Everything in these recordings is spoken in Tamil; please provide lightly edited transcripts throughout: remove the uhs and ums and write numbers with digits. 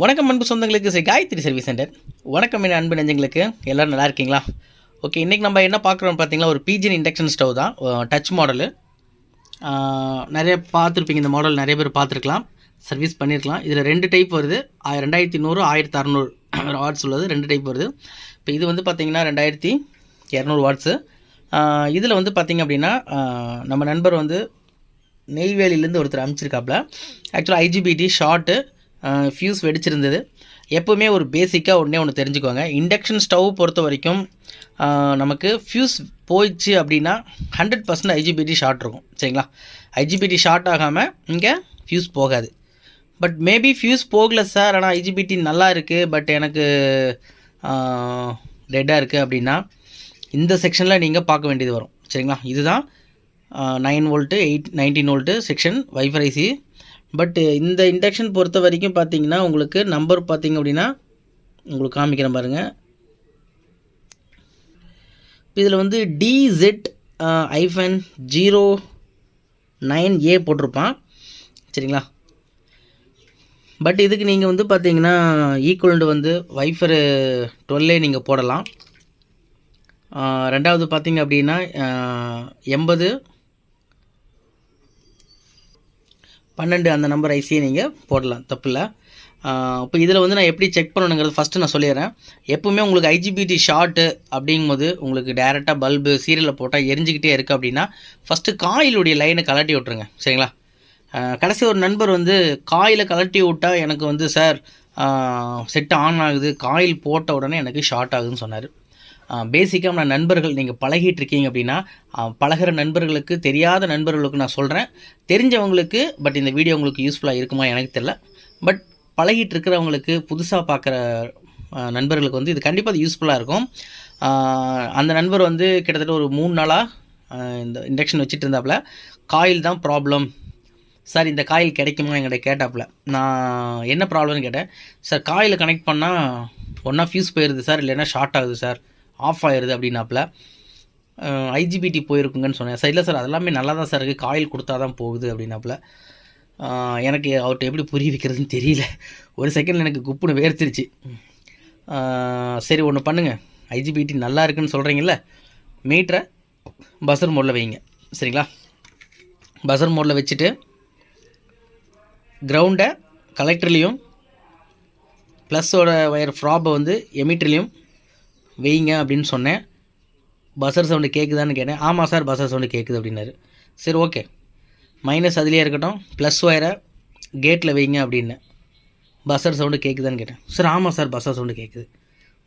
வணக்கம் அன்பு சொந்தங்களுக்கு காயத்ரி சர்வீஸ் சென்டர். வணக்கம் என் அன்பு நெஞ்சங்களுக்கு, எல்லோரும் நல்லா இருக்கீங்களா? ஓகே, இன்றைக்கி நம்ம என்ன பார்க்குறோம்னு பார்த்தீங்கன்னா, ஒரு பிஜின் இண்டக்ஷன் ஸ்டவ் தான், டச் மாடலு. நிறைய பார்த்துருப்பீங்க, இந்த மாடல் நிறைய பேர் பார்த்துருக்கலாம், சர்வீஸ் பண்ணியிருக்கலாம். இதில் 2 டைப் வருது, 2100 1600 வாட்ஸ் உள்ளது, 2 டைப் வருது. இப்போ இது வந்து பார்த்திங்கன்னா 2200 வாட்ஸு. இதில் வந்து பார்த்திங்க அப்படின்னா, நம்ம நண்பர் வந்து நெய்வேலியிலேருந்து ஒருத்தர் அனுப்பிச்சிருக்காப்புல. ஆக்சுவலாக ஐஜிபிடி ஷார்ட்டு, ஃபியூஸ் வெடிச்சிருந்தது. எப்போவுமே ஒரு பேசிக்காக ஒன்று தெரிஞ்சுக்கோங்க, இண்டக்ஷன் ஸ்டவ் பொறுத்த வரைக்கும் நமக்கு ஃபியூஸ் போயிடுச்சு அப்படின்னா 100% ஐஜிபிடி ஷார்ட் இருக்கும், சரிங்களா? ஐஜிபிடி ஷார்ட் ஆகாமல் இங்கே ஃபியூஸ் போகாது. பட் மேபி ஃபியூஸ் போகலை சார், ஆனால் ஐஜிபிடி நல்லா இருக்குது, பட் எனக்கு டெட்டாக இருக்குது அப்படின்னா இந்த செக்ஷனில் நீங்கள் பார்க்க வேண்டியது வரும், சரிங்களா? இதுதான் 9 volt 19 volt section WiFi IC. But இந்த இண்டக்ஷன் பொறுத்த வரைக்கும் பார்த்தீங்கன்னா உங்களுக்கு நம்பர் பார்த்திங்க அப்படின்னா உங்களுக்கு காமிக்கிறேன் பாருங்கள். இதில் வந்து DZ-09A போட்டிருப்பான், சரிங்களா? பட் இதுக்கு நீங்கள் வந்து பார்த்தீங்கன்னா ஈக்குவலண்ட் வந்து வைஃபர் 12 நீங்கள் போடலாம். ரெண்டாவது பார்த்தீங்க அப்படின்னா 8012 அந்த நம்பர் ஐசியை நீங்கள் போடலாம், தப்பில்லை. இப்போ இதில் வந்து நான் எப்படி செக் பண்ணணுங்கிறது ஃபஸ்ட்டு நான் சொல்லிடுறேன். எப்பவுமே உங்களுக்கு ஐஜிபிடி ஷார்ட்டு அப்படிங்கும்போது உங்களுக்கு டேரெக்டாக பல்பு சீரியலில் போட்டால் எரிஞ்சிக்கிட்டே இருக்குது அப்படின்னா ஃபஸ்ட்டு காயிலுடைய லைனை கலட்டி விட்ருங்க, சரிங்களா? கடைசி ஒரு நண்பர் வந்து காயிலை கலட்டி விட்டால் எனக்கு வந்து சார் செட் ஆன் ஆகுது, காயில் போட்ட உடனே எனக்கு ஷார்ட் ஆகுதுன்னு சொன்னார். பேசிக்காக நான் நண்பர்கள் நீங்கள் பழகிட்டு இருக்கீங்க அப்படின்னா, பழகிற நண்பர்களுக்கு, தெரியாத நண்பர்களுக்கு நான் சொல்கிறேன், தெரிஞ்சவங்களுக்கு பட் இந்த வீடியோ உங்களுக்கு யூஸ்ஃபுல்லாக இருக்குமா எனக்கு தெரியல. பட் பழகிட்டு இருக்கிறவங்களுக்கு, புதுசாக பார்க்குற நண்பர்களுக்கு வந்து இது கண்டிப்பாக அது யூஸ்ஃபுல்லாக இருக்கும். அந்த நண்பர் வந்து கிட்டத்தட்ட ஒரு 3 நாளாக இந்த இண்டக்ஷன் வச்சுட்டு இருந்தாப்புல. காயில் தான் ப்ராப்ளம் சார், இந்த காயில் கிடைக்குமா என்கிட்ட கேட்டாப்புல. நான் என்ன ப்ராப்ளம்னு கேட்டேன். சார் காயில் கனெக்ட் பண்ணால் ஒன்றா ஃபியூஸ் போயிடுது சார், இல்லைன்னா ஷார்ட் ஆகுது சார், ஆஃப் ஆயிடுது அப்படின்னாப்புல. ஐஜிபிடி போயிருக்குங்கன்னு சொன்னேன். சார் இல்லை சார், அதெல்லாமே நல்லா தான் சார் இருக்குது, காயில் கொடுத்தா தான் போகுது அப்படின்னாப்புல. எனக்கு அவர்கிட்ட எப்படி புரிய வைக்கிறதுன்னு தெரியல. ஒரு செகண்டில் எனக்கு குப்புன்னு வேர்த்திருச்சு. சரி ஒன்று பண்ணுங்கள், ஐஜிபிடி நல்லா இருக்குன்னு சொல்கிறீங்கள, மீட்டரை பஸர் மோடில் வைங்க, சரிங்களா? பஸர் மோடில் வச்சுட்டு கிரவுண்டை கலெக்டர்லேயும் ப்ளஸ்ஸோட ஒயர் ஃப்ராப்பை வந்து எமீட்டர்லேயும் வைங்க அப்படின்னு சொன்னேன். பஸர் சவுண்டு கேட்குதான்னு கேட்டேன். ஆமாம் சார் பஸர் சவுண்டு கேட்குது அப்படின்னாரு. சரி ஓகே, மைனஸ் அதுலேயே இருக்கட்டும், ப்ளஸ் ஒயரை கேட்டில் வைங்க அப்படின்னு. பஸர் சவுண்டு கேட்குதான்னு கேட்டேன். சார் ஆமாம் சார் பஸர் சவுண்டு கேட்குது.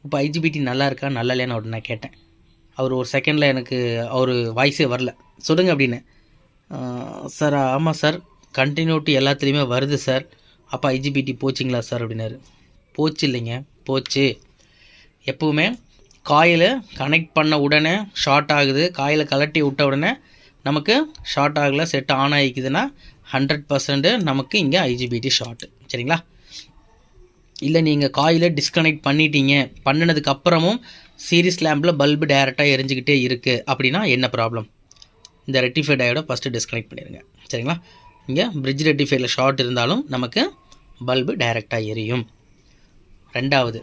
இப்போ ஐஜிபிடி நல்லா இருக்கா நல்லா இல்லையான்னு அவர்கிட்ட நான் கேட்டேன். அவர் ஒரு செகண்டில் எனக்கு அவர் வாய்ஸே வரல. சொல்லுங்க அப்படின்னு. சார் ஆமாம் சார், கண்டினியூட்டி எல்லாத்துலேயுமே வருது சார். அப்போ ஐஜிபிடி போச்சிங்களா சார் அப்படின்னாரு. போச்சு இல்லைங்க, போச்சு. எப்பவுமே காயிலை கனெக்ட் பண்ண உடனே ஷார்ட் ஆகுது, காயிலை கலட்டி விட்ட உடனே நமக்கு ஷார்ட் ஆகலை, செட் ஆன் ஆகிக்குதுன்னா 100% நமக்கு இங்கே ஐஜிபிடி ஷார்ட்டு, சரிங்களா? இல்லை நீங்கள் காயிலை டிஸ்கனெக்ட் பண்ணிட்டீங்க, பண்ணினதுக்கப்புறமும் சீரிஸ் லேம்பில் பல்பு டேரெக்டாக எரிஞ்சிக்கிட்டே இருக்குது அப்படின்னா என்ன ப்ராப்ளம்? இந்த ரெக்டிஃபை டயோட ஃபஸ்ட்டு டிஸ்கனெக்ட் பண்ணிடுங்க, சரிங்களா? இங்கே பிரிட்ஜ் ரெக்டிஃபைல ஷார்ட் இருந்தாலும் நமக்கு பல்பு டைரெக்டாக எரியும். ரெண்டாவது,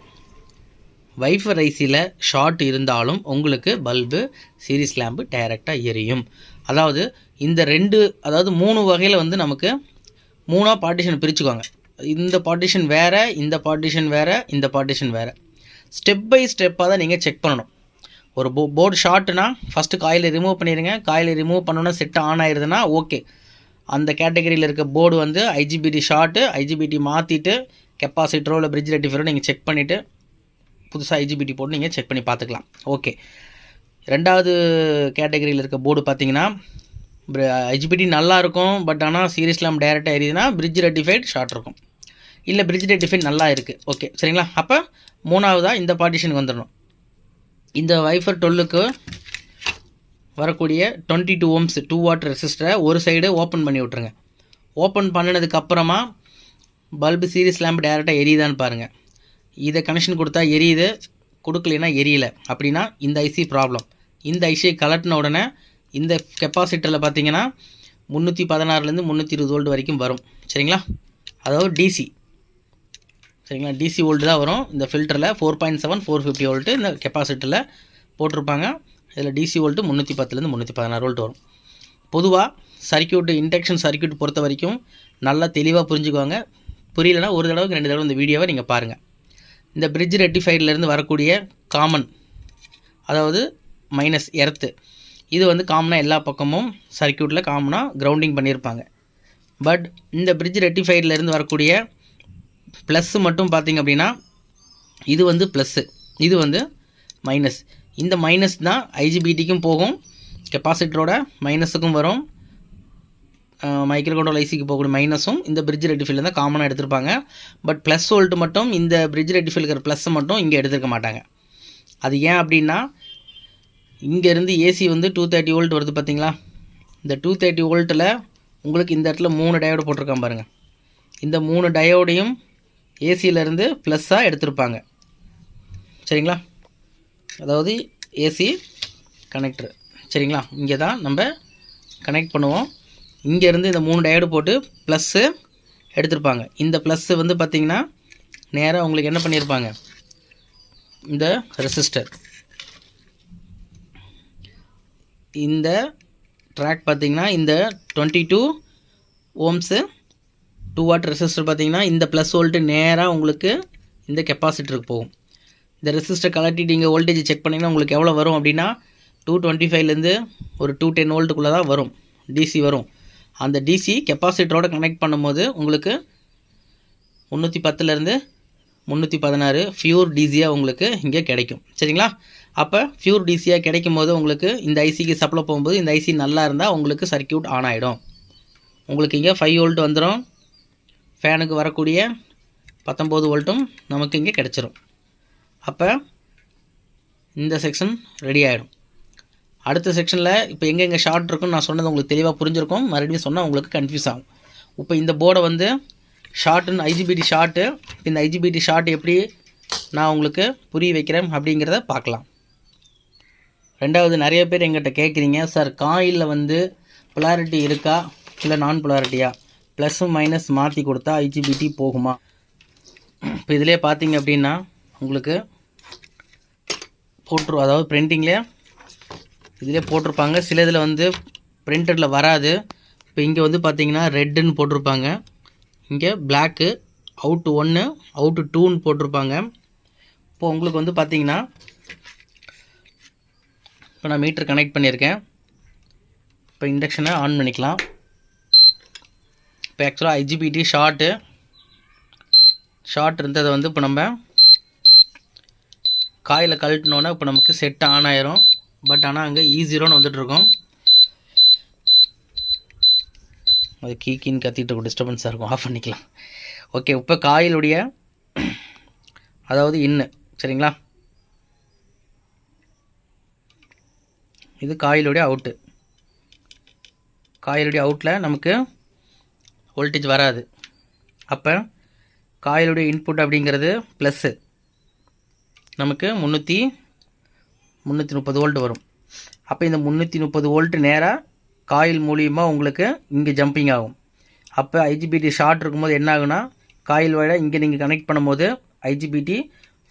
வைஃபர் ஐசியில் ஷார்ட் இருந்தாலும் உங்களுக்கு பல்பு சீரிஸ் லேம்பு டைரெக்டாக எரியும். அதாவது இந்த 3 வகையில் வந்து நமக்கு 3ஆக பார்ட்டிஷன் பிரிச்சுக்குவாங்க. இந்த பார்ட்டிஷன் வேறு, இந்த பார்ட்டிஷன் வேறு, இந்த பார்ட்டிஷன் வேறு. ஸ்டெப் பை ஸ்டெப்பாக தான் நீங்கள் செக் பண்ணணும். ஒரு போர்டு ஷார்ட்னா ஃபஸ்ட்டு காயிலை ரிமூவ் பண்ணிடுங்க. காயிலை ரிமூவ் பண்ணோன்னா செட் ஆன் ஆயிடுதுன்னா ஓகே, அந்த கேட்டகரியில் இருக்க போர்டு வந்து ஐஜிபிடி ஷார்ட்டு. ஐஜிபிடி மாற்றிட்டு கெப்பாசிட்டரோ இல்லை பிரிட்ஜ் ரெக்டிஃபையரோ நீங்கள் செக் பண்ணிவிட்டு புதுசாக ஐஜிபிடி போட்டு நீங்கள் செக் பண்ணி பார்த்துக்கலாம், ஓகே. ரெண்டாவது கேட்டகரியில் இருக்க போர்டு பார்த்தீங்கன்னா ஐஜிபிடி நல்லாயிருக்கும், பட் ஆனால் சீரிஸ் லேம்ப் டைரெக்டாக எரியுதுன்னா பிரிட்ஜ் ரெக்டிஃபைட் ஷார்ட் இருக்கும். இல்லை பிரிட்ஜ் ரெக்டிஃபைட் நல்லா இருக்குது, ஓகே, சரிங்களா? அப்போ 3ஆவதாக இந்த பார்ட்டிஷனுக்கு வந்துடணும். இந்த வைஃபர் 12க்கு வரக்கூடிய 22 ohms 2 வாட் ரெசிஸ்டரை ஒரு சைடு ஓப்பன் பண்ணி விட்ருங்க. ஓப்பன் பண்ணினதுக்கப்புறமா பல்பு சீரிஸ் லேம்பு டேரெக்டாக எரியுதான்னு பாருங்கள். இதை கனெக்ஷன் கொடுத்தா எரியுது, கொடுக்கலைன்னா எரியல அப்படின்னா இந்த ஐசி ப்ராப்ளம். இந்த ஐசியை கலட்டின உடனே இந்த கெப்பாசிட்டரில் பார்த்தீங்கன்னா 316லேருந்து 320 வோல்ட் வரைக்கும் வரும், சரிங்களா? அதாவது டிசி, சரிங்களா. டிசி வோல்ட் தான் வரும் இந்த ஃபில்டரில். 4.7 450 வோல்ட்டு இந்த கெப்பாசிட்டரில் போட்டிருப்பாங்க. இதில் டிசி வோல்ட்டு 310லேருந்து 316 வோல்ட் வரும். பொதுவாக சர்க்யூட் இண்டக்ஷன் சர்க்யூட் பொறுத்த வரைக்கும் நல்லா தெளிவாக புரிஞ்சுக்குவாங்க. புரியலைன்னா ஒரு தடவைக்கு 2 தடவை இந்த வீடியோவை நீங்கள் பாருங்கள். இந்த பிரிட்ஜ் ரெக்டிஃபைட்லேருந்து வரக்கூடிய காமன், அதாவது மைனஸ் எர்த்து, இது வந்து காமனாக எல்லா பக்கமும் சர்க்யூட்டில் காமனாக கிரவுண்டிங் பண்ணியிருப்பாங்க. பட் இந்த பிரிட்ஜ் ரெக்டிஃபைட்லேருந்து வரக்கூடிய ப்ளஸ்ஸு மட்டும் பார்த்திங்க அப்படின்னா இது வந்து ப்ளஸ்ஸு, இது வந்து மைனஸ். இந்த மைனஸ் தான் ஐஜிபிடிக்கும் போகும், கெப்பாசிட்டரோட மைனஸுக்கும் வரும். மைக்ரோ கண்ட்ரோல் ஐசிக்கு போகக்கூடிய மைனஸும் இந்த பிரிட்ஜ் ரெக்டிஃபைடில் தான் காமனாக எடுத்திருப்பாங்க. பட் ப்ளஸ் வோல்ட் மட்டும் இந்த பிரிட்ஜ் ரெக்டிஃபைல் இருக்கிற ப்ளஸ்ஸை மட்டும் இங்கே எடுத்துருக்க மாட்டாங்க. அது ஏன் அப்படின்னா இங்கேருந்து ஏசி வந்து 230 வோல்ட் வருது பார்த்தீங்களா. இந்த 230 வோல்ட்டில் உங்களுக்கு இந்த இடத்துல 3 டயோடு போட்டிருக்கான் பாருங்கள். இந்த 3 டயோடையும் ஏசியிலேருந்து ப்ளஸ்ஸாக எடுத்திருப்பாங்க. சரிங்களா, அதாவது ஏசி கனெக்டர். சரிங்களா, இங்கே தான் நம்ம கனெக்ட் பண்ணுவோம். இங்கேருந்து இந்த 3 டயோடு போட்டு ப்ளஸ்ஸு எடுத்திருப்பாங்க. இந்த ப்ளஸ்ஸு வந்து பார்த்திங்கன்னா நேராக உங்களுக்கு என்ன பண்ணியிருப்பாங்க, இந்த ரெசிஸ்டர், இந்த ட்ராக் பார்த்திங்கன்னா இந்த 22 ஓம்ஸு 2 வாட் ரெசிஸ்டர் பார்த்திங்கன்னா இந்த ப்ளஸ் வோல்ட்டு நேராக உங்களுக்கு இந்த கெப்பாசிட்டருக்கு போகும். இந்த ரெசிஸ்டர் கலட்டிட்டு இங்கே வோல்டேஜ் செக் பண்ணிங்கன்னா உங்களுக்கு எவ்வளோ வரும் அப்படின்னா 225லேருந்து ஒரு 210 வோல்ட்டுக்குள்ளே தான் வரும், டிசி வரும். அந்த டிசி கெப்பாசிட்டரோட கனெக்ட் பண்ணும்போது உங்களுக்கு 310லேருந்து 316 ஃபியூர் டிசியாக உங்களுக்கு இங்கே கிடைக்கும். சரிங்களா, அப்போ ஃபியூர் டிசியாக கிடைக்கும் போது உங்களுக்கு இந்த ஐசிக்கு சப்ளை போகும்போது இந்த ஐசி நல்லா இருந்தால் உங்களுக்கு சர்க்யூட் ஆன் ஆகிடும். உங்களுக்கு இங்கே 5 வோல்ட் வந்துடும். ஃபேனுக்கு வரக்கூடிய 19 வோல்ட்டும் நமக்கு இங்கே கிடச்சிரும். அப்போ இந்த செக்ஷன் ரெடி ஆகிடும். அடுத்த செக்ஷனில் இப்போ எங்கெங்கே ஷார்ட் இருக்குன்னு நான் சொன்னது உங்களுக்கு தெளிவாக புரிஞ்சிருக்கும். மறுபடியும் சொன்னால் உங்களுக்கு கன்ஃபியூஸ் ஆகும். இப்போ இந்த போர்டை வந்து ஷார்ட்டுன்னு ஐஜிபிடி ஷார்ட்டு, இந்த ஐஜிபிடி ஷார்ட் எப்படி நான் உங்களுக்கு புரிய வைக்கிறேன் அப்படிங்கிறத பார்க்கலாம். ரெண்டாவது, நிறைய பேர் எங்கிட்ட கேட்குறீங்க, சார் காயிலில் வந்து பொலாரிட்டி இருக்கா இல்லை நான் பொலாரிட்டியா, ப்ளஸ்ஸும் மைனஸ் மாற்றி கொடுத்தா ஐஜிபிடி போகுமா? இப்போ இதிலே பார்த்தீங்க அப்படின்னா உங்களுக்கு அதாவது பிரிண்டிங்லேயே இதிலே போட்டிருப்பாங்க. சில இதில் வந்து பிரிண்டடில் வராது. இப்போ இங்கே வந்து பார்த்தீங்கன்னா ரெட்டுன்னு போட்டிருப்பாங்க, இங்கே பிளாக்கு, அவுட்டு 1 அவுட்டு 2ன்னு போட்டிருப்பாங்க. இப்போ உங்களுக்கு வந்து பார்த்தீங்கன்னா இப்போ நான் மீட்டர் கனெக்ட் பண்ணியிருக்கேன். இப்போ இண்டக்ஷனை ஆன் பண்ணிக்கலாம். இப்போ ஆக்சுவலாக ஐஜிபிடி ஷார்ட் இருந்ததை வந்து இப்போ நம்ம காயில் கழட்டினோன்னே இப்போ நமக்கு செட் ஆன் ஆயிரும். பட் ஆனால் அங்கே E0ன்னு வந்துட்டுருக்கோம். அது கீக்கின்னு கத்திட்டு இருக்கும், டிஸ்டர்பன்ஸாக இருக்கும், ஆஃப் பண்ணிக்கலாம். ஓகே, இப்போ காயிலுடைய அதாவது இன்னு, சரிங்களா, இது காயிலுடைய அவுட்டு. காயிலுடைய அவுட்டில் நமக்கு வோல்டேஜ் வராது. அப்போ காயிலுடைய இன்புட் அப்படிங்கிறது ப்ளஸ்ஸு, நமக்கு 330 வோல்ட் வரும். அப்போ இந்த 330 வோல்ட் நேராக காயில் மூலியமாக உங்களுக்கு இங்கே ஜம்பிங் ஆகும். அப்போ ஐஜிபிடி ஷார்ட் இருக்கும்போது என்ன ஆகுனா, காயில் வழியா இங்கே நீங்கள் கனெக்ட் பண்ணும்போது ஐஜிபிடி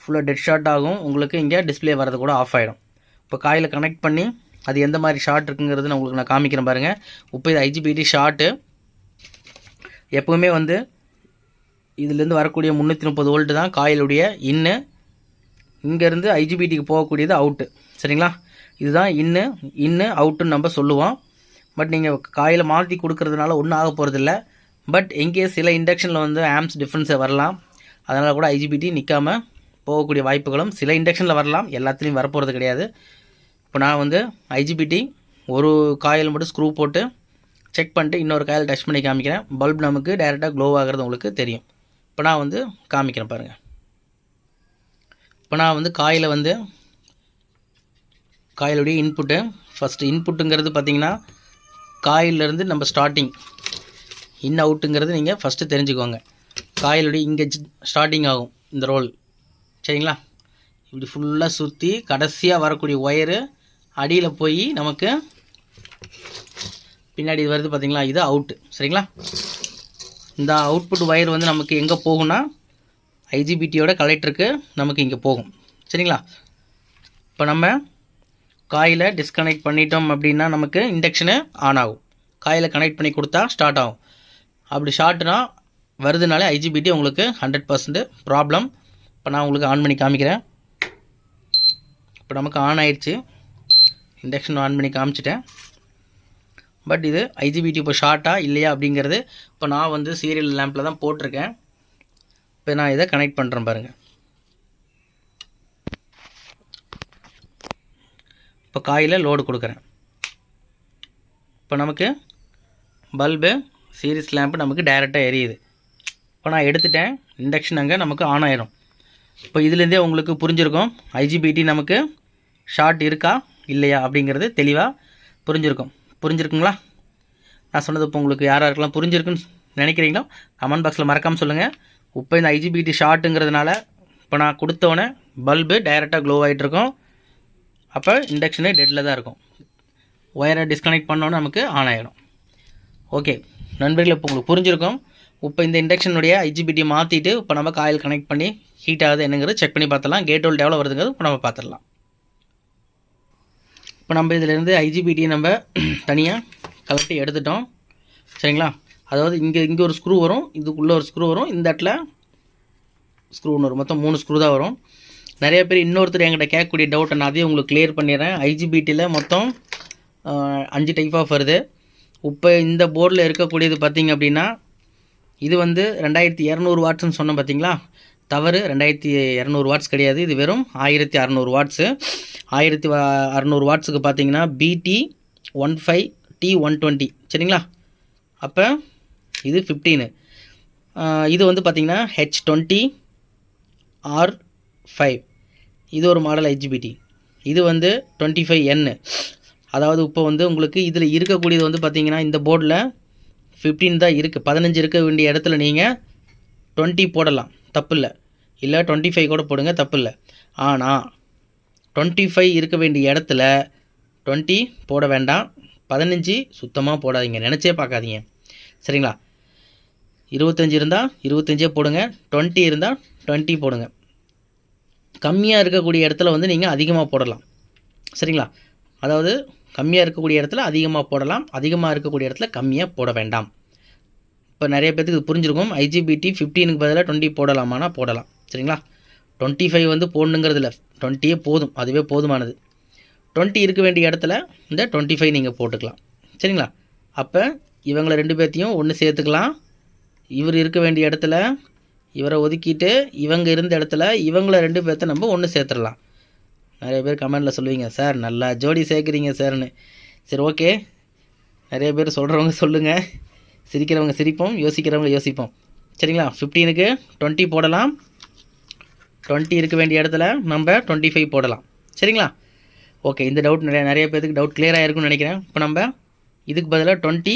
ஃபுல்லாக டெட் ஷார்ட் ஆகும். உங்களுக்கு இங்கே டிஸ்பிளே வரது கூட ஆஃப் ஆகிடும். இப்போ காயில் கனெக்ட் பண்ணி அது எந்த மாதிரி ஷார்ட் இருக்குங்கிறது நான் உங்களுக்கு காமிக்கிறேன் பாருங்கள். இப்போ இது ஐஜிபிடி ஷார்ட்டு. எப்போவுமே வந்து இதுலேருந்து வரக்கூடிய 330 வோல்ட்டு தான் காயிலுடைய இன்னு. இங்கேருந்து ஐஜிபிடிக்கு போகக்கூடியது அவுட்டு. சரிங்களா, இதுதான் இன்னு அவுட்டுன்னு நம்ம சொல்லுவோம். பட் நீங்கள் காயில் மாற்றி கொடுக்கறதுனால ஒன்றும் ஆக போகிறதில்ல. பட் எங்கே சில இண்டக்ஷனில் வந்து ஆம்ப்ஸ் டிஃப்ரென்ஸை வரலாம். அதனால் கூட ஐஜிபிடி நிற்காமல் போகக்கூடிய வாய்ப்புகளும் சில இண்டக்ஷனில் வரலாம், எல்லாத்துலேயும் வரப்போகிறது கிடையாது. இப்போ நான் வந்து ஐஜிபிடி ஒரு காயில் மட்டும் ஸ்க்ரூ போட்டு செக் பண்ணிட்டு இன்னொரு காயில் டச் பண்ணி காமிக்கிறேன். பல்ப் நமக்கு டைரெக்டாக க்ளோ ஆகிறது உங்களுக்கு தெரியும். இப்போ நான் வந்து காமிக்கிறேன் பாருங்கள். இப்போ நான் வந்து காயிலுடைய இன்புட்டு, ஃபஸ்ட்டு இன்புட்டுங்கிறது பார்த்திங்கன்னா காயிலிருந்து நம்ம ஸ்டார்டிங், இன் அவுட்டுங்கிறது நீங்கள் ஃபஸ்ட்டு தெரிஞ்சுக்கோங்க. காயிலுடைய இங்கே ஸ்டார்டிங் ஆகும் இந்த ரோல், சரிங்களா. இப்படி ஃபுல்லாக சுற்றி கடைசியாக வரக்கூடிய ஒயரு அடியில் போய் நமக்கு பின்னாடி இது வருது பார்த்திங்களா, இது அவுட்டு. சரிங்களா, இந்த அவுட்புட் ஒயர் வந்து நமக்கு எங்கே போகும்னா ஐஜிபிடியோட கலெக்டருக்கு நமக்கு இங்கே போகும். சரிங்களா? இப்போ நம்ம காயில் டிஸ்கனெக்ட் பண்ணிட்டோம் அப்படின்னா நமக்கு இண்டக்ஷனு ஆன் ஆகும். காயில் கனெக்ட் பண்ணி கொடுத்தா ஸ்டார்ட் ஆகும். அப்படி ஷார்ட்னா வருதுனாலே ஐஜிபிடி உங்களுக்கு 100% ப்ராப்ளம். இப்போ நான் உங்களுக்கு ஆன் பண்ணி காமிக்கிறேன். இப்போ நமக்கு ஆன் ஆயிடுச்சு. இண்டக்ஷன் ஆன் பண்ணி காமிச்சிட்டேன். பட் இது ஐஜிபிடி இப்போ ஷார்ட்டாக இல்லையா அப்படிங்கிறது இப்போ நான் வந்து சீரியல் லேம்பில் தான் போட்டிருக்கேன். இப்போ நான் இதை கனெக்ட் பண்ணுறேன் பாருங்கள். இப்போ காயில் லோடு கொடுக்குறேன். இப்போ நமக்கு பல்பு சீரிஸ் லேம்பு நமக்கு டைரெக்டாக எரியுது. இப்போ நான் எடுத்துட்டேன். இண்டக்ஷன் அங்கே நமக்கு ஆன் ஆயிரும். இப்போ இதுலேருந்தே உங்களுக்கு புரிஞ்சிருக்கும் ஐஜிபிடி நமக்கு ஷார்ட் இருக்கா இல்லையா அப்படிங்கிறது தெளிவாக புரிஞ்சிருக்குங்களா? நான் சொன்னது இப்போ உங்களுக்கு யாராருக்கெல்லாம் புரிஞ்சிருக்குன்னு நினைக்கிறீங்களோ கமெண்ட் பாக்ஸில் மறக்காமல் சொல்லுங்கள். இப்போ இந்த ஐஜிபிடி ஷார்ட்டுங்கிறதுனால இப்போ நான் கொடுத்தவொடனே பல்பு டைரெக்டாக க்ளோ ஆகிட்ருக்கும். அப்போ இண்டக்ஷனு டெட்டில் தான் இருக்கும். ஒயரை டிஸ்கனெக்ட் பண்ணோன்னு நமக்கு ஆன் ஆகிடும். ஓகே நண்பர்களே, இப்போ உங்களுக்கு புரிஞ்சிருக்கும். இப்போ இந்த இண்டக்ஷனுடைய ஐஜிபிடி மாற்றிட்டு இப்போ நம்ம காயில் கனெக்ட் பண்ணி ஹீட் ஆகுது என்னங்கிறது செக் பண்ணி பார்த்துடலாம். கேட் வோல்ட் எவ்வளோ வருதுங்கிறது இப்போ நம்ம பார்த்துடலாம். இப்போ நம்ம இதிலேருந்து ஐஜிபிடியை நம்ம தனியாக கலட்டி எடுத்துட்டோம். சரிங்களா? அதாவது இங்கே ஒரு ஸ்க்ரூ வரும், இதுக்குள்ளே ஒரு ஸ்க்ரூ வரும், இந்த இடத்துல ஸ்க்ரூ ஒன்று வரும். மொத்தம் 3 ஸ்க்ரூ தான் வரும். நிறைய பேர் இன்னொருத்தர் என்கிட்ட கேட்கக்கூடிய டவுட்டை நான் அதையும் உங்களுக்கு கிளியர் பண்ணிடுறேன். ஐஜிபிடியில் மொத்தம் 5 டைப் ஆஃப் வருது. இப்போ இந்த போர்டில் இருக்கக்கூடியது பார்த்திங்க அப்படின்னா இது வந்து 2200 வாட்ஸ்ன்னு சொன்னோம் பார்த்தீங்களா? தவறு, 2200 வாட்ஸ் கிடையாது. இது வெறும் 1600 வாட்ஸு. 1600 வாட்ஸுக்கு பார்த்தீங்கன்னா BT15T120. சரிங்களா? அப்போ இது 15. இது வந்து பார்த்திங்கன்னா H20R5. இது ஒரு மாடல் ஐஜிபிடி. இது வந்து 25N. அதாவது இப்போ வந்து உங்களுக்கு இதில் இருக்கக்கூடியது வந்து பார்த்திங்கன்னா இந்த போர்டில் 15 தான் இருக்குது. 15 இருக்க வேண்டிய இடத்துல நீங்கள் 20 போடலாம், தப்பு இல்லை. இல்லை 25 கூட போடுங்க, தப்பு இல்லை. ஆனால் 25 இருக்க வேண்டிய இடத்துல 20 போட வேண்டாம். 15 சுத்தமாக போடாதீங்க, நினச்சே பார்க்காதீங்க. சரிங்களா? 25 இருந்தால் 25 போடுங்க, 20 இருந்தால் 20 போடுங்க. கம்மியாக இருக்கக்கூடிய இடத்துல வந்து நீங்கள் அதிகமாக போடலாம். சரிங்களா? அதாவது கம்மியாக இருக்கக்கூடிய இடத்துல அதிகமாக போடலாம், அதிகமாக இருக்கக்கூடிய இடத்துல கம்மியாக போட வேண்டாம். இப்போ நிறைய பேருக்கு இது புரிஞ்சிருக்கும். ஐஜிபிடி 15க்கு பதிலாக 20 போடலாமானா போடலாம். சரிங்களா? 25 வந்து போடணுங்கிறது இல்லை, 20 போதும், அதுவே போதுமானது. 20 இருக்க வேண்டிய இடத்துல இந்த 25 நீங்கள் போட்டுக்கலாம். சரிங்களா? அப்போ இவங்களை 2 பேர்த்தையும் ஒன்று சேர்த்துக்கலாம். இவர் இருக்க வேண்டிய இடத்துல இவரை ஒதுக்கிட்டு இவங்க இருந்த இடத்துல இவங்களை 2 பேர்த்த நம்ம ஒன்று சேர்த்துடலாம். நிறைய பேர் கமெண்டில் சொல்லுவீங்க, சார் நல்லா ஜோடி சேர்க்குறீங்க சார்னு. சரி, ஓகே. நிறைய பேர் சொல்கிறவங்க சொல்லுங்கள், சிரிக்கிறவங்க சிரிப்போம், யோசிக்கிறவங்க யோசிப்போம். சரிங்களா? 15க்கு 20 போடலாம், 20 இருக்க வேண்டிய இடத்துல நம்ம 25 போடலாம். சரிங்களா? ஓகே, இந்த டவுட் நிறைய பேருக்கு டவுட் கிளியர் ஆகிருக்குன்னு நினைக்கிறேன். இப்போ நம்ம இதுக்கு பதிலாக 20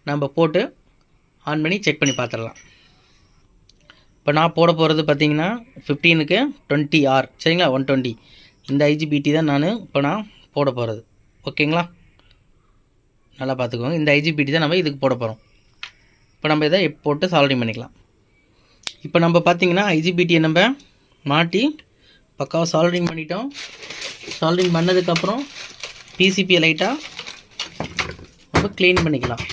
நம்ம போட்டு ஆன் பண்ணி செக் பண்ணி பார்த்துடலாம். இப்போ நான் போட போகிறது பார்த்தீங்கன்னா 15க்கு 20R. சரிங்களா? 120 இந்த ஐஜிபிடி தான் இப்போ நான் போட போகிறது. ஓகேங்களா? நல்லா பார்த்துக்கோங்க. இந்த ஐஜிபிடி தான் நம்ம இதுக்கு போட போகிறோம். இப்போ நம்ம இதை போட்டு சால்டிங் பண்ணிக்கலாம். இப்போ நம்ம பார்த்திங்கன்னா ஐஜிபிடியை நம்ம மாட்டி பக்காவாக சால்டிங் பண்ணிட்டோம். சால்டிங் பண்ணதுக்கப்புறம் பிசிபியை லைட்டாக நம்ம க்ளீன் பண்ணிக்கலாம்.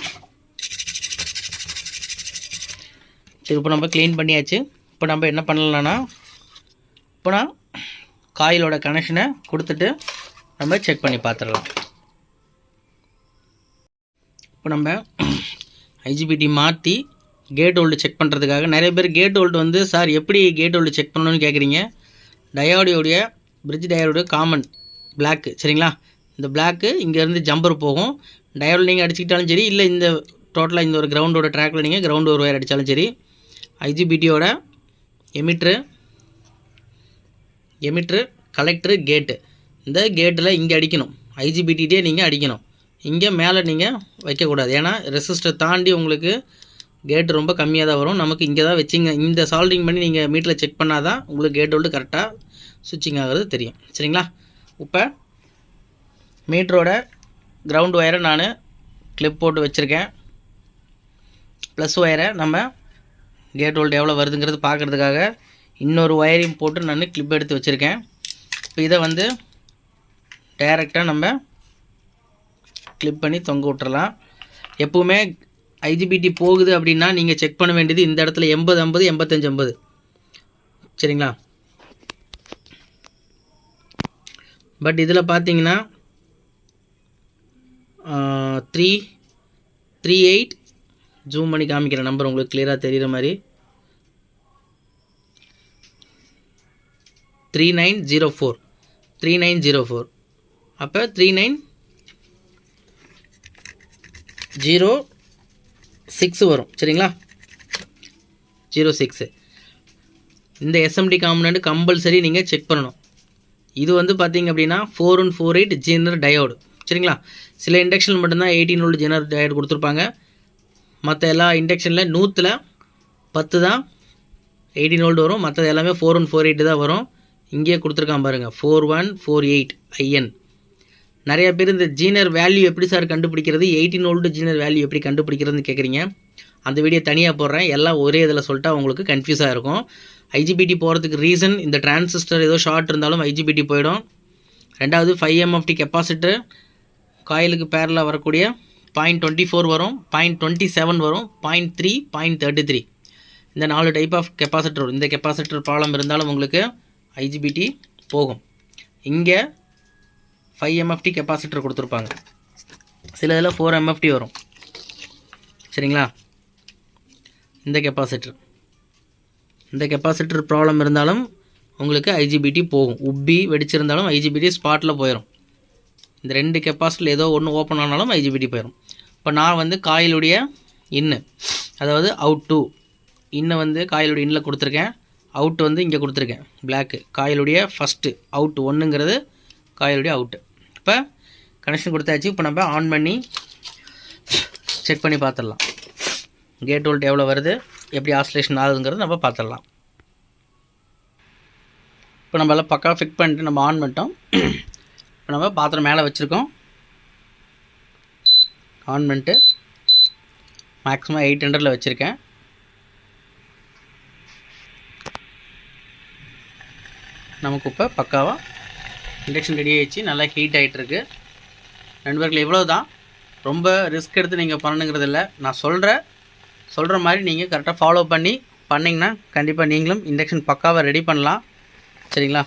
சரி, இப்போ நம்ம க்ளீன் பண்ணியாச்சு. இப்போ நம்ம என்ன பண்ணலான்னா, இப்போ நான் காயிலோட கனெக்ஷனை கொடுத்துட்டு நம்ம செக் பண்ணி பார்த்துடலாம். இப்போ நம்ம ஐஜிபிடி மாற்றி கேட் ஹோல்டு செக் பண்ணுறதுக்காக நிறைய பேர் கேட் ஹோல்டு வந்து சார் எப்படி கேட் ஹோல்டு செக் பண்ணணும்னு கேட்குறீங்க. டயோடியோடைய பிரிட்ஜ் டயோடு காமன் பிளாக்கு. சரிங்களா? இந்த பிளாக்கு இங்கேருந்து ஜம்பர் போகும். டயோடு நீங்கள் அடிச்சுக்கிட்டாலும் சரி, இல்லை இந்த டோட்டலாக இந்த ஒரு கிரவுண்டோட ட்ராக்கில் நீங்கள் கிரவுண்ட் ஒரு ஒயர் அடித்தாலும் சரி, ஐஜிபிடியோட எமிட்ரு கலெக்டரு கேட்டு, இந்த கேட்டில் இங்கே அடிக்கணும். ஐஜிபிடிட்டே நீங்கள் அடிக்கணும். இங்கே மேலே நீங்கள் வைக்கக்கூடாது. ஏன்னா ரெசிஸ்டர் தாண்டி உங்களுக்கு கேட்டு ரொம்ப கம்மியாக தான் வரும். நமக்கு இங்கே தான் வச்சிங்க. இந்த சால்டிங் பண்ணி நீங்கள் மீட்டரில் செக் பண்ணால் தான் உங்களுக்கு கேட் ஹோல்டு கரெக்டாக சுவிட்சிங் ஆகிறது தெரியும். சரிங்களா? இப்போ மீட்டரோட கிரவுண்ட் ஒயரை நான் கிளிப் போட்டு வச்சுருக்கேன். ப்ளஸ் ஒயரை நம்ம கேட் வோல்ட் எவ்வளோ வருதுங்கிறது பார்க்குறதுக்காக இன்னொரு ஒயரையும் போட்டு நான் கிளிப் எடுத்து வச்சுருக்கேன். இப்போ இதை வந்து டைரெக்டாக நம்ம கிளிப் பண்ணி தொங்க விட்டுறலாம். எப்போவுமே ஐஜிபிடி போகுது அப்படின்னா நீங்கள் செக் பண்ண வேண்டியது இந்த இடத்துல 80-50 85-50 சரிங்களா. பட் இதில் பார்த்தீங்கன்னா 338 ஜூம் பண்ணி காமிக்கிற நம்பர் உங்களுக்கு கிளியராக தெரிகிற மாதிரி 3904 அப்போ 3906 வரும் சரிங்களா. 06 இந்த எஸ்எம்டி காம்பனண்ட் கம்பல்சரி நீங்கள் செக் பண்ணணும். இது வந்து பார்த்தீங்க அப்படின்னா 4148 ஜெனர் டயோடு சரிங்களா. சில இண்டக்ஷனில் மட்டும்தான் 18 வோல்ட் ஜெனர் டயோடு கொடுத்துருப்பாங்க. மற்ற எல்லா இண்டக்ஷனில் 110 தான் 18 வோல்ட் வரும். மற்றது எல்லாமே 4148 தான் வரும். இங்கேயே கொடுத்துருக்கான் பாருங்கள் 4148 IN. நிறைய பேர் இந்த ஜீனர் வேல்யூ எப்படி சார் கண்டுபிடிக்கிறது, 18 வோல்ட் ஜீனர் வேல்யூ எப்படி கண்டுபிடிக்கிறதுன்னு கேட்குறீங்க. அந்த வீடியோ தனியாக போடுறேன். எல்லாம் ஒரே இதில் சொல்லிட்டா உங்களுக்கு கன்ஃபியூஸாக இருக்கும். ஐஜிபிடி போகிறதுக்கு ரீசன் இந்த டிரான்சிஸ்டர் ஏதோ ஷார்ட் இருந்தாலும் ஐஜிபிடி போயிடும். ரெண்டாவது 5 MFT கெப்பாசிட்டர் காயிலுக்கு பேரலாக வரக்கூடிய 0.24 வரும், 0.27 வரும், 0.3, 0.33 இந்த 4 டைப் ஆஃப் கெப்பாசிட்டர் வரும். இந்த கெப்பாசிட்டர் ப்ராப்ளம் இருந்தாலும் உங்களுக்கு ஐஜிபிடி போகும். இங்கே 5 MFT கெப்பாசிட்டர் கொடுத்துருப்பாங்க. சில இதில் 4 MFT வரும் சரிங்களா. இந்த கெப்பாசிட்டர் ப்ராப்ளம் இருந்தாலும் உங்களுக்கு ஐஜிபிடி போகும். உப்பி வெடிச்சிருந்தாலும் ஐஜிபிடி ஸ்பாட்டில் போயிடும். இந்த 2 கெப்பாசிட்டர் ஏதோ ஒன்று ஓப்பன் ஆனாலும் ஐஜிபிடி போயிடும். இப்போ நான் வந்து காயிலுடைய இன்னு அதாவது அவுட் 2 இன்னை வந்து காயிலுடைய இன்னில் கொடுத்துருக்கேன். அவுட் வந்து இங்கே கொடுத்துருக்கேன் பிளாக்கு. காயிலுடைய ஃபஸ்ட்டு அவுட் 1ங்கிறது காயிலுடைய அவுட்டு. இப்போ கனெக்ஷன் கொடுத்தாச்சு. இப்போ நம்ம ஆன் பண்ணி செக் பண்ணி பார்த்துடலாம். கேட் வோல்ட் எவ்வளோ வருது, எப்படி ஆசிலேஷன் ஆகுதுங்கிறது நம்ம பார்த்துடலாம். இப்போ நம்ம எல்லாம் பக்கா ஃபிட் பண்ணிட்டு நம்ம ஆன் பண்ணிட்டோம். இப்போ நம்ம பாத்திரம் மேலே வச்சுருக்கோம். ஆன் பண்ணிட்டு மேக்ஸிமம் 800 வச்சுருக்கேன். நமக்கு இப்போ பக்காவாக இண்டக்ஷன் ரெடி ஆகிடுச்சு. நல்லா ஹீட் ஆகிட்டுருக்கு. நண்பர்கள் இவ்வளோ தான். ரொம்ப ரிஸ்க் எடுத்து நீங்கள் பண்ணணுங்கிறது இல்லை. நான் சொல்கிற மாதிரி நீங்கள் கரெக்டாக ஃபாலோ பண்ணிங்கன்னா கண்டிப்பாக நீங்களும் இண்டக்ஷன் பக்காவாக ரெடி பண்ணலாம் சரிங்களா.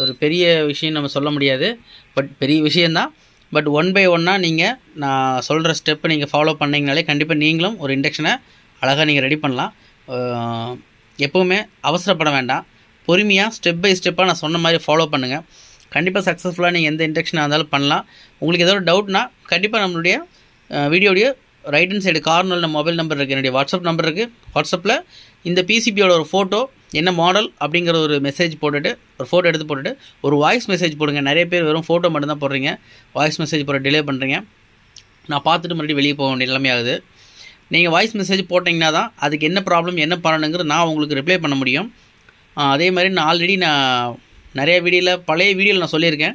ஒரு பெரிய விஷயம் நம்ம சொல்ல முடியாது, பட் பெரிய விஷயந்தான். பட் 1 by 1 நீங்கள் நான் சொல்கிற ஸ்டெப்பை நீங்கள் ஃபாலோ பண்ணிங்கனாலே கண்டிப்பாக நீங்களும் ஒரு இண்டக்ஷனை அழகாக நீங்கள் ரெடி பண்ணலாம். எப்போவுமே அவசரப்பட வேண்டாம். பொறுமையாக ஸ்டெப் பை ஸ்டெப்பாக நான் சொன்ன மாதிரி ஃபாலோ பண்ணுங்கள். கண்டிப்பாக சக்ஸஸ்ஃபுல்லாக நீங்கள் எந்த இண்டக்ஷனாக இருந்தாலும் பண்ணலாம். உங்களுக்கு ஏதோ ஒரு டவுட்னா கண்டிப்பாக நம்மளுடைய வீடியோடைய ரைட் ஹேண்ட் சைடு கார்னரில் மொபைல் நம்பர் இருக்குது, என்னுடைய வாட்ஸ்அப் நம்பர் இருக்குது. வாட்ஸ்அப்பில் இந்த பிசிபியோட ஒரு ஃபோட்டோ என்ன மாடல் அப்படிங்கிற ஒரு மெசேஜ் போட்டுட்டு ஒரு ஃபோட்டோ எடுத்து போட்டுட்டு ஒரு வாய்ஸ் மெசேஜ் போடுங்க. நிறைய பேர் வெறும் ஃபோட்டோ மட்டும்தான் போடுறீங்க, வாய்ஸ் மெசேஜ் போட டிலே பண்ணுறீங்க. நான் பார்த்துட்டு மறுபடியும் வெளியே போக வேண்டிய நிலைமை ஆகுது. நீங்கள் வாய்ஸ் மெசேஜ் போட்டிங்கன்னா தான் அதுக்கு என்ன ப்ராப்ளம் என்ன பண்ணணுங்கிறது நான் உங்களுக்கு ரிப்ளை பண்ண முடியும். அதே மாதிரி நான் ஆல்ரெடி நிறைய பழைய வீடியோவில் நான் சொல்லியிருக்கேன்.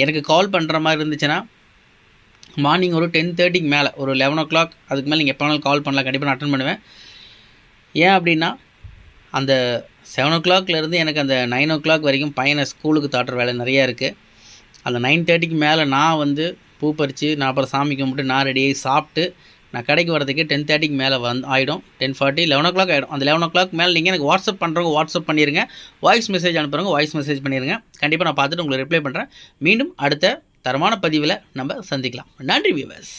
எனக்கு கால் பண்ணுற மாதிரி இருந்துச்சுன்னா மார்னிங் ஒரு 10:30க்கு மேலே ஒரு 11 o'clock அதுக்கு மேலே நீங்கள் எப்போ வேணாலும் கால் பண்ணலாம். கண்டிப்பாக நான் அட்டன் பண்ணுவேன். ஏன் அப்படின்னா அந்த 7 o'clockலேருந்து எனக்கு அந்த 9 o'clock வரைக்கும் பையனை ஸ்கூலுக்கு தாட்டுற வேலை நிறையா இருக்குது. அந்த 9:30க்கு மேலே நான் வந்து பூ பறித்து நான் அப்புறம் சாமி கும்பிட்டு நான் ரெடியாகி சாப்பிட்டு நான் கடைக்கு வரதுக்கு 10:30க்கு மேலே ஆகிடும். 10:40 11 o'clock ஆகிடும். அந்த 11 o'clock மேலே நீங்கள் எனக்கு வாட்ஸ்அப் பண்ணுறவங்க வாட்ஸ்அப் பண்ணிடுங்க, வாய்ஸ் மெசேஜ் அனுப்புகிறவங்க வாய்ஸ் மெசேஜ் பண்ணிடுங்க. கண்டிப்பாக நான் பார்த்துட்டு உங்களுக்கு ரிப்ளை பண்ணுறேன். மீண்டும் அடுத்த தரமான பதிவில் நம்ம சந்திக்கலாம். நன்றி வியூவர்ஸ்.